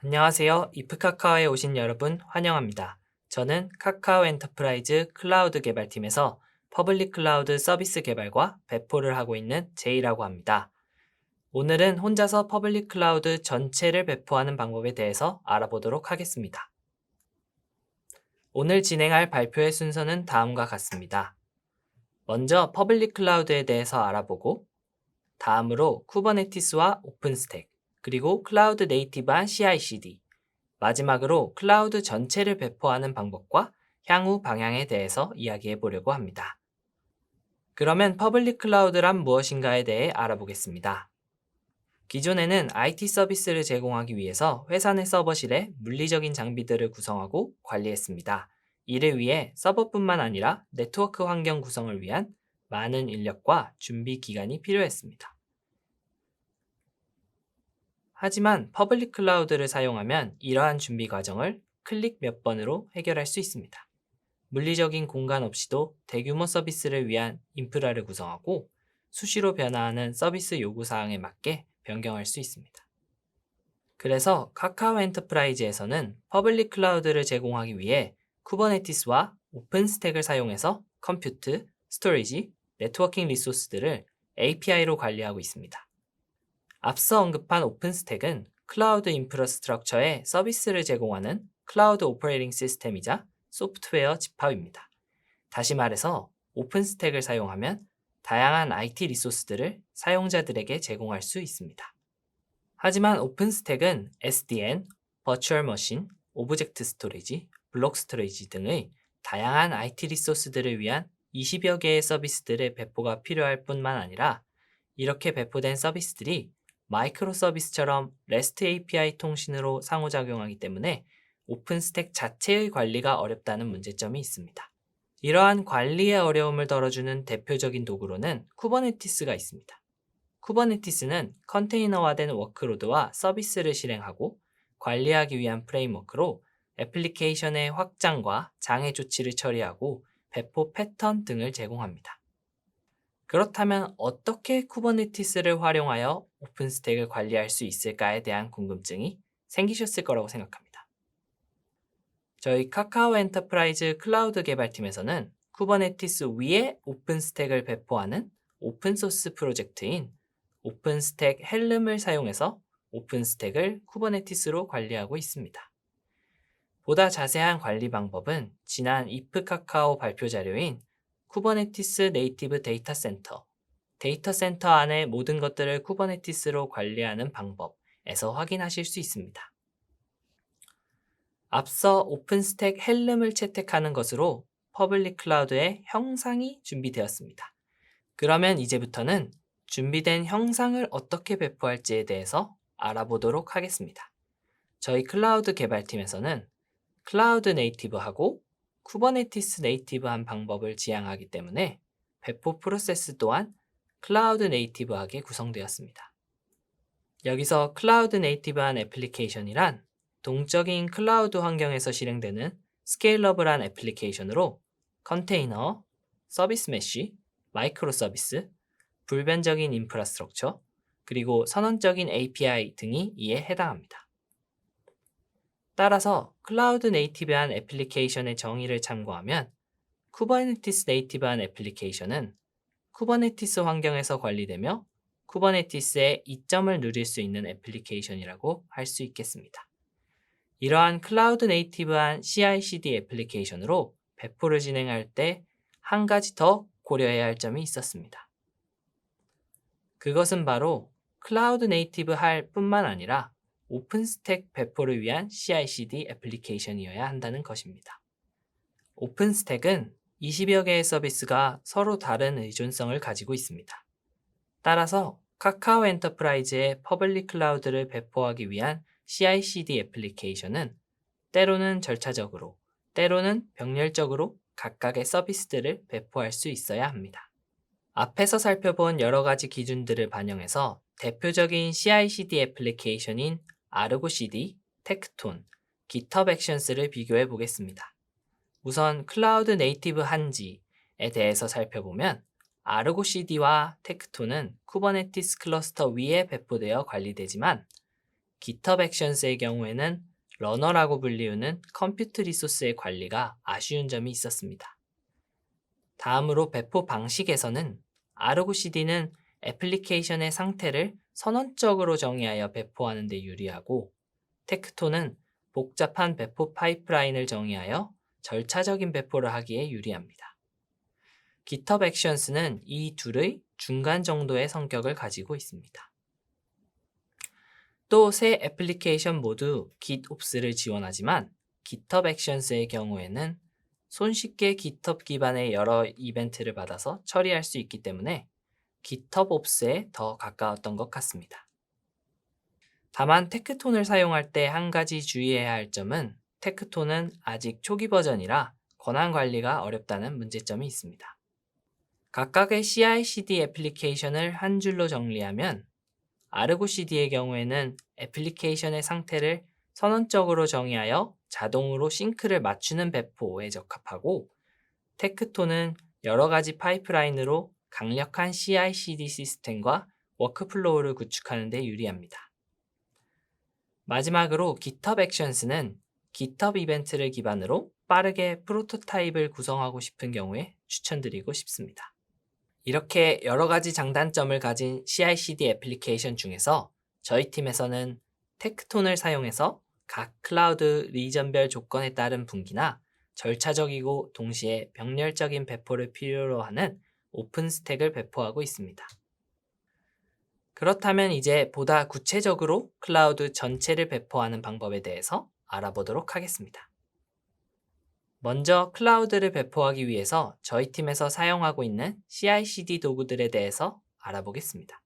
안녕하세요. 이프카카오에 오신 여러분 환영합니다. 저는 카카오 엔터프라이즈 클라우드 개발팀에서 퍼블릭 클라우드 서비스 개발과 배포를 하고 있는 제이라고 합니다. 오늘은 혼자서 퍼블릭 클라우드 전체를 배포하는 방법에 대해서 알아보도록 하겠습니다. 오늘 진행할 발표의 순서는 다음과 같습니다. 먼저 퍼블릭 클라우드에 대해서 알아보고, 다음으로 쿠버네티스와 오픈스택, 그리고 클라우드 네이티브한 CI/CD, 마지막으로 클라우드 전체를 배포하는 방법과 향후 방향에 대해서 이야기해 보려고 합니다. 그러면 퍼블릭 클라우드란 무엇인가에 대해 알아보겠습니다. 기존에는 IT 서비스를 제공하기 위해서 회사 내 서버실에 물리적인 장비들을 구성하고 관리했습니다. 이를 위해 서버뿐만 아니라 네트워크 환경 구성을 위한 많은 인력과 준비 기간이 필요했습니다. 하지만 퍼블릭 클라우드를 사용하면 이러한 준비 과정을 클릭 몇 번으로 해결할 수 있습니다. 물리적인 공간 없이도 대규모 서비스를 위한 인프라를 구성하고 수시로 변화하는 서비스 요구사항에 맞게 변경할 수 있습니다. 그래서 카카오 엔터프라이즈에서는 퍼블릭 클라우드를 제공하기 위해 쿠버네티스와 오픈스택을 사용해서 컴퓨트, 스토리지, 네트워킹 리소스들을 API로 관리하고 있습니다. 앞서 언급한 오픈스택은 클라우드 인프라스트럭처에 서비스를 제공하는 클라우드 오퍼레이팅 시스템이자 소프트웨어 집합입니다. 다시 말해서 오픈스택을 사용하면 다양한 IT 리소스들을 사용자들에게 제공할 수 있습니다. 하지만 오픈스택은 SDN, 버추얼 머신, 오브젝트 스토리지, 블록 스토리지 등의 다양한 IT 리소스들을 위한 20여 개의 서비스들의 배포가 필요할 뿐만 아니라 이렇게 배포된 서비스들이 마이크로 서비스처럼 REST API 통신으로 상호작용하기 때문에 오픈스택 자체의 관리가 어렵다는 문제점이 있습니다. 이러한 관리의 어려움을 덜어주는 대표적인 도구로는 쿠버네티스가 있습니다. 쿠버네티스는 컨테이너화된 워크로드와 서비스를 실행하고 관리하기 위한 프레임워크로 애플리케이션의 확장과 장애 조치를 처리하고 배포 패턴 등을 제공합니다. 그렇다면 어떻게 쿠버네티스를 활용하여 오픈스택을 관리할 수 있을까에 대한 궁금증이 생기셨을 거라고 생각합니다. 저희 카카오 엔터프라이즈 클라우드 개발팀에서는 쿠버네티스 위에 오픈스택을 배포하는 오픈소스 프로젝트인 오픈스택 헬름을 사용해서 오픈스택을 쿠버네티스로 관리하고 있습니다. 보다 자세한 관리 방법은 지난 이프카카오 발표 자료인 쿠버네티스 네이티브 데이터 센터 안의 모든 것들을 쿠버네티스로 관리하는 방법에서 확인하실 수 있습니다. 앞서 오픈스택 헬름을 채택하는 것으로 퍼블릭 클라우드의 형상이 준비되었습니다. 그러면 이제부터는 준비된 형상을 어떻게 배포할지에 대해서 알아보도록 하겠습니다. 저희 클라우드 개발팀에서는 클라우드 네이티브하고 쿠버네티스 네이티브한 방법을 지향하기 때문에 배포 프로세스 또한 클라우드 네이티브하게 구성되었습니다. 여기서 클라우드 네이티브한 애플리케이션이란 동적인 클라우드 환경에서 실행되는 스케일러블한 애플리케이션으로 컨테이너, 서비스 메쉬, 마이크로 서비스, 불변적인 인프라스트럭처, 그리고 선언적인 API 등이 이에 해당합니다. 따라서 클라우드 네이티브한 애플리케이션의 정의를 참고하면 쿠버네티스 네이티브한 애플리케이션은 쿠버네티스 환경에서 관리되며 쿠버네티스의 이점을 누릴 수 있는 애플리케이션이라고 할 수 있겠습니다. 이러한 클라우드 네이티브한 CI/CD 애플리케이션으로 배포를 진행할 때 한 가지 더 고려해야 할 점이 있었습니다. 그것은 바로 클라우드 네이티브 할 뿐만 아니라 오픈스택 배포를 위한 CI/CD 애플리케이션이어야 한다는 것입니다. 오픈스택은 20여 개의 서비스가 서로 다른 의존성을 가지고 있습니다. 따라서 카카오 엔터프라이즈의 퍼블릭 클라우드를 배포하기 위한 CI/CD 애플리케이션은 때로는 절차적으로, 때로는 병렬적으로 각각의 서비스들을 배포할 수 있어야 합니다. 앞에서 살펴본 여러 가지 기준들을 반영해서 대표적인 CI/CD 애플리케이션인 아르고 CD, 테크톤, GitHub 액션스를 비교해 보겠습니다. 우선 클라우드 네이티브 한지에 대해서 살펴보면 아르고 CD와 테크톤은 쿠버네티스 클러스터 위에 배포되어 관리되지만 GitHub Actions의 경우에는 러너라고 불리우는 컴퓨트 리소스의 관리가 아쉬운 점이 있었습니다. 다음으로 배포 방식에서는 아르고 CD는 애플리케이션의 상태를 선언적으로 정의하여 배포하는 데 유리하고 테크토는 복잡한 배포 파이프라인을 정의하여 절차적인 배포를 하기에 유리합니다. GitHub Actions는 이 둘의 중간 정도의 성격을 가지고 있습니다. 또 새 애플리케이션 모두 GitOps를 지원하지만 GitHub Actions의 경우에는 손쉽게 GitHub 기반의 여러 이벤트를 받아서 처리할 수 있기 때문에 GitHub Ops에 더 가까웠던 것 같습니다. 다만 테크톤을 사용할 때 한 가지 주의해야 할 점은 테크톤은 아직 초기 버전이라 권한 관리가 어렵다는 문제점이 있습니다. 각각의 CI/CD 애플리케이션을 한 줄로 정리하면 아르고 CD의 경우에는 애플리케이션의 상태를 선언적으로 정의하여 자동으로 싱크를 맞추는 배포에 적합하고 테크톤은 여러 가지 파이프라인으로 강력한 CI/CD 시스템과 워크플로우를 구축하는 데 유리합니다. 마지막으로 GitHub Actions는 GitHub 이벤트를 기반으로 빠르게 프로토타입을 구성하고 싶은 경우에 추천드리고 싶습니다. 이렇게 여러 가지 장단점을 가진 CI/CD 애플리케이션 중에서 저희 팀에서는 테크톤을 사용해서 각 클라우드 리전별 조건에 따른 분기나 절차적이고 동시에 병렬적인 배포를 필요로 하는 오픈스택을 배포하고 있습니다. 그렇다면 이제 보다 구체적으로 클라우드 전체를 배포하는 방법에 대해서 알아보도록 하겠습니다. 먼저 클라우드를 배포하기 위해서 저희 팀에서 사용하고 있는 CI/CD 도구들에 대해서 알아보겠습니다.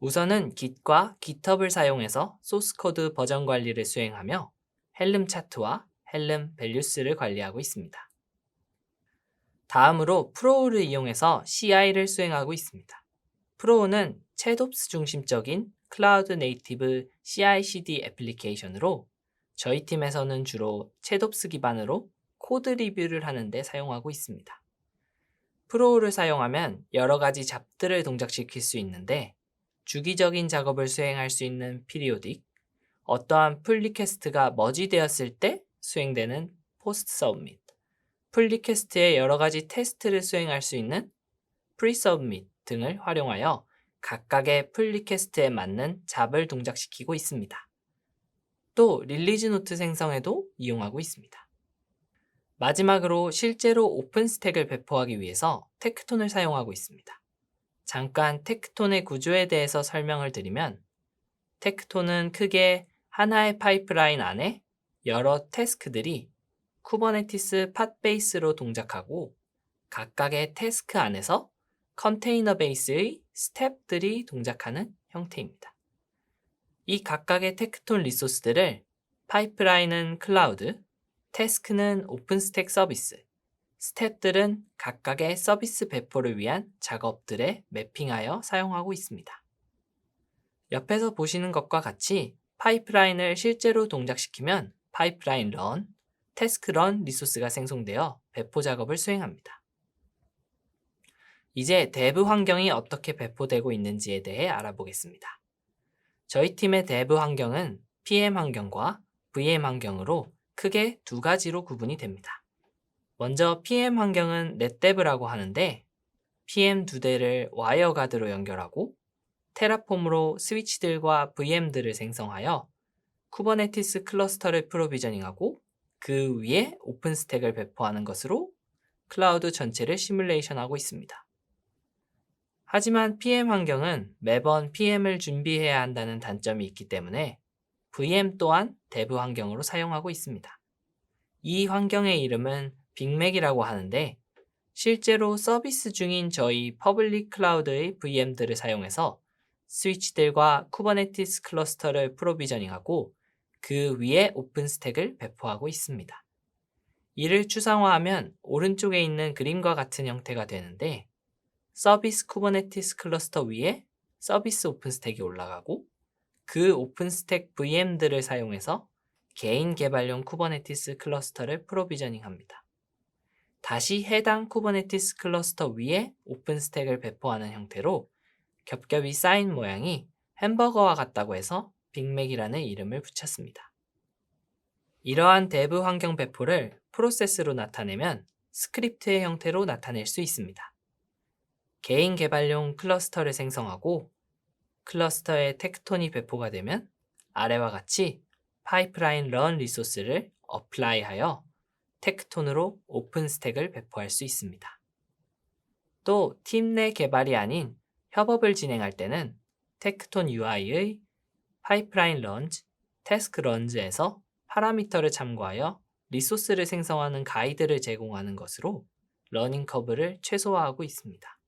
우선은 Git과 GitHub을 사용해서 소스코드 버전 관리를 수행하며 헬름 차트와 헬름 밸류스를 관리하고 있습니다. 다음으로 프로우를 이용해서 CI를 수행하고 있습니다. 프로우는 챗옵스 중심적인 클라우드 네이티브 CI/CD 애플리케이션으로 저희 팀에서는 주로 챗옵스 기반으로 코드 리뷰를 하는데 사용하고 있습니다. 프로우를 사용하면 여러 가지 잡들을 동작시킬 수 있는데 주기적인 작업을 수행할 수 있는 피리오딕, 어떠한 풀 리퀘스트가 머지되었을 때 수행되는 포스트 서브밋, 풀 리퀘스트의 여러 가지 테스트를 수행할 수 있는 프리 서브밋 등을 활용하여 각각의 풀 리퀘스트에 맞는 잡을 동작시키고 있습니다. 또 릴리즈 노트 생성에도 이용하고 있습니다. 마지막으로 실제로 오픈스택을 배포하기 위해서 테크톤을 사용하고 있습니다. 잠깐 테크톤의 구조에 대해서 설명을 드리면 테크톤은 크게 하나의 파이프라인 안에 여러 태스크들이 쿠버네티스 팟 베이스로 동작하고 각각의 태스크 안에서 컨테이너 베이스의 스텝들이 동작하는 형태입니다. 이 각각의 테크톤 리소스들을 파이프라인은 클라우드, 태스크는 오픈스택 서비스, 스텝들은 각각의 서비스 배포를 위한 작업들에 매핑하여 사용하고 있습니다. 옆에서 보시는 것과 같이 파이프라인을 실제로 동작시키면 파이프라인 런, 태스크 런 리소스가 생성되어 배포 작업을 수행합니다. 이제 대브 환경이 어떻게 배포되고 있는지에 대해 알아보겠습니다. 저희 팀의 대브 환경은 PM 환경과 VM 환경으로 크게 두 가지로 구분이 됩니다. 먼저 PM 환경은 넷데브라고 하는데 PM 두 대를 와이어가드로 연결하고 테라폼으로 스위치들과 VM들을 생성하여 쿠버네티스 클러스터를 프로비저닝하고 그 위에 오픈스택을 배포하는 것으로 클라우드 전체를 시뮬레이션하고 있습니다. 하지만 PM 환경은 매번 PM을 준비해야 한다는 단점이 있기 때문에 VM 또한 데브 환경으로 사용하고 있습니다. 이 환경의 이름은 빅맥이라고 하는데 실제로 서비스 중인 저희 퍼블릭 클라우드의 VM들을 사용해서 스위치들과 쿠버네티스 클러스터를 프로비저닝하고 그 위에 오픈스택을 배포하고 있습니다. 이를 추상화하면 오른쪽에 있는 그림과 같은 형태가 되는데 서비스 쿠버네티스 클러스터 위에 서비스 오픈스택이 올라가고 그 오픈스택 VM들을 사용해서 개인 개발용 쿠버네티스 클러스터를 프로비저닝합니다. 다시 해당 쿠버네티스 클러스터 위에 오픈스택을 배포하는 형태로 겹겹이 쌓인 모양이 햄버거와 같다고 해서 빅맥이라는 이름을 붙였습니다. 이러한 대부 환경 배포를 프로세스로 나타내면 스크립트의 형태로 나타낼 수 있습니다. 개인 개발용 클러스터를 생성하고 클러스터에 텍톤이 배포가 되면 아래와 같이 파이프라인 런 리소스를 어플라이하여 텍톤으로 오픈 스택을 배포할 수 있습니다. 또 팀 내 개발이 아닌 협업을 진행할 때는 텍톤 UI의 파이프라인 런즈, 태스크 런즈에서 파라미터를 참고하여 리소스를 생성하는 가이드를 제공하는 것으로 러닝 커브를 최소화하고 있습니다.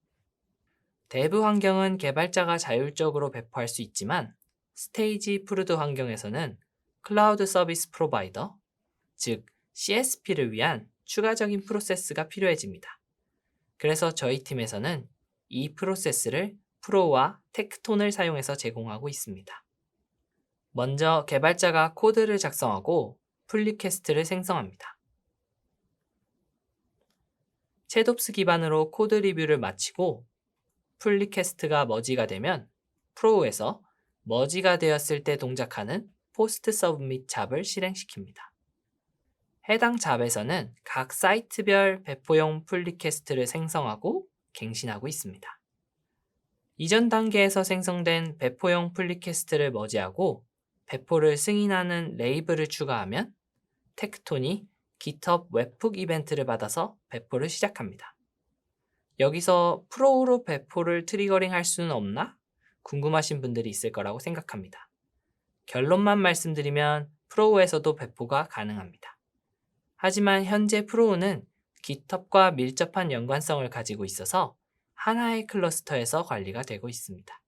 대부 환경은 개발자가 자율적으로 배포할 수 있지만 스테이지 프루드 환경에서는 클라우드 서비스 프로바이더, 즉 CSP를 위한 추가적인 프로세스가 필요해집니다. 그래서 저희 팀에서는 이 프로세스를 프로와 텍톤을 사용해서 제공하고 있습니다. 먼저 개발자가 코드를 작성하고 풀리퀘스트를 생성합니다. 챗옵스 기반으로 코드 리뷰를 마치고 풀리퀘스트가 머지가 되면 프로우에서 머지가 되었을 때 동작하는 포스트 서브밋 잡을 실행시킵니다. 해당 잡에서는 각 사이트별 배포용 풀리퀘스트를 생성하고 갱신하고 있습니다. 이전 단계에서 생성된 배포용 풀리퀘스트를 머지하고 배포를 승인하는 레이블을 추가하면 텍톤이 GitHub 웹훅 이벤트를 받아서 배포를 시작합니다. 여기서 프로우로 배포를 트리거링 할 수는 없나? 궁금하신 분들이 있을 거라고 생각합니다. 결론만 말씀드리면 프로우에서도 배포가 가능합니다. 하지만 현재 프로우는 GitHub과 밀접한 연관성을 가지고 있어서 하나의 클러스터에서 관리가 되고 있습니다.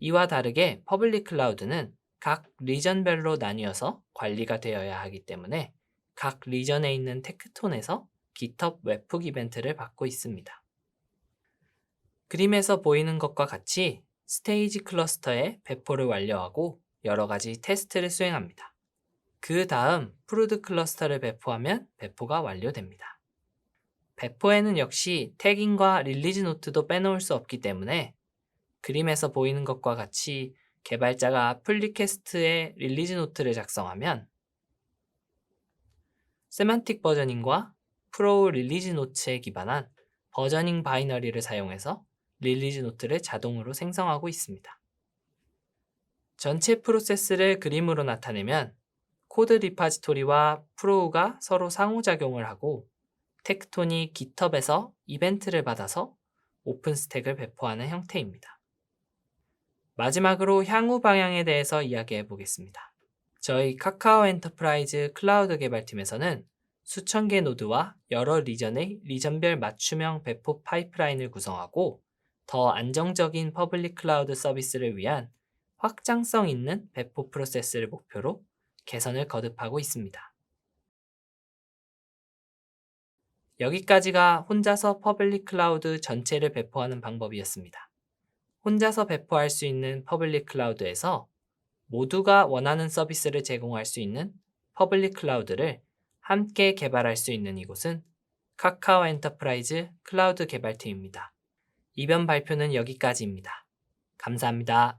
이와 다르게 퍼블릭 클라우드는 각 리전별로 나뉘어서 관리가 되어야 하기 때문에 각 리전에 있는 텍톤에서 GitHub 웹훅 이벤트를 받고 있습니다. 그림에서 보이는 것과 같이 스테이지 클러스터에 배포를 완료하고 여러 가지 테스트를 수행합니다. 그 다음 프루드 클러스터를 배포하면 배포가 완료됩니다. 배포에는 역시 태깅과 릴리즈 노트도 빼놓을 수 없기 때문에 그림에서 보이는 것과 같이 개발자가 풀리퀘스트에 릴리즈 노트를 작성하면 세만틱 버저닝과 프로우 릴리즈 노트에 기반한 버저닝 바이너리를 사용해서 릴리즈 노트를 자동으로 생성하고 있습니다. 전체 프로세스를 그림으로 나타내면 코드 리파지토리와 프로우가 서로 상호작용을 하고 텍톤이 GitHub에서 이벤트를 받아서 오픈 스택을 배포하는 형태입니다. 마지막으로 향후 방향에 대해서 이야기해 보겠습니다. 저희 카카오 엔터프라이즈 클라우드 개발팀에서는 수천 개 노드와 여러 리전의 리전별 맞춤형 배포 파이프라인을 구성하고 더 안정적인 퍼블릭 클라우드 서비스를 위한 확장성 있는 배포 프로세스를 목표로 개선을 거듭하고 있습니다. 여기까지가 혼자서 퍼블릭 클라우드 전체를 배포하는 방법이었습니다. 혼자서 배포할 수 있는 퍼블릭 클라우드에서 모두가 원하는 서비스를 제공할 수 있는 퍼블릭 클라우드를 함께 개발할 수 있는 이곳은 카카오 엔터프라이즈 클라우드 개발팀입니다. 이번 발표는 여기까지입니다. 감사합니다.